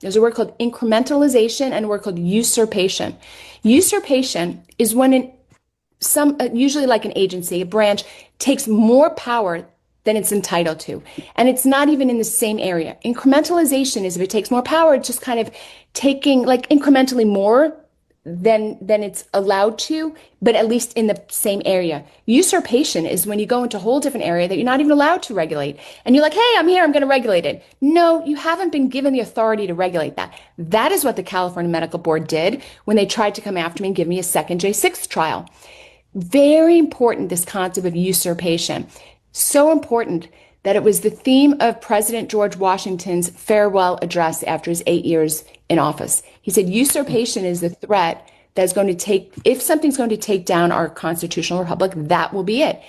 There's a word called incrementalization and a word called usurpation. Usurpation is when usually like an agency, a branch, takes more power than it's entitled to. And it's not even in the same area. Incrementalization is if it takes more power, it's just kind of taking like incrementally more than it's allowed to, but at least in the same area. Usurpation is when you go into a whole different area that you're not even allowed to regulate. And you're like, hey, I'm here, I'm going to regulate it. No, you haven't been given the authority to regulate that. That is what the California Medical Board did when they tried to come after me and give me a second J6 trial. Very important, this concept of usurpation. So important that it was the theme of President George Washington's farewell address after his 8 years in office. He said, usurpation is the threat that's going to take, if something's going to take down our constitutional republic, that will be it.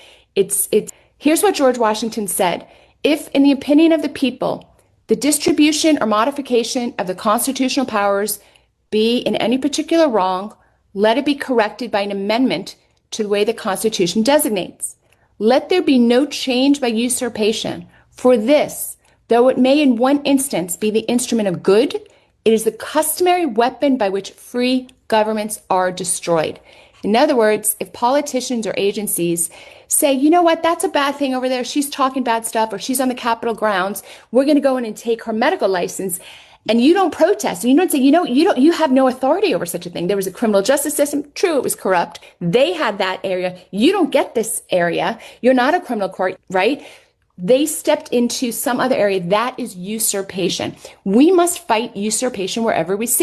Here's what George Washington said. If, in the opinion of the people, the distribution or modification of the constitutional powers be in any particular wrong, let it be corrected by an amendment to the way the Constitution designates. Let there be no change by usurpation. For this, though it may in one instance be the instrument of good, it is the customary weapon by which free governments are destroyed. In other words, if politicians or agencies say, you know what, that's a bad thing over there, she's talking bad stuff, or she's on the Capitol grounds, we're going to go in and take her medical license, and you don't protest, and you don't say, you have no authority over such a thing. There was a criminal justice system. True, it was corrupt. They had that area. You don't get this area. You're not a criminal court, right? They stepped into some other area. That is usurpation. We must fight usurpation wherever we see it.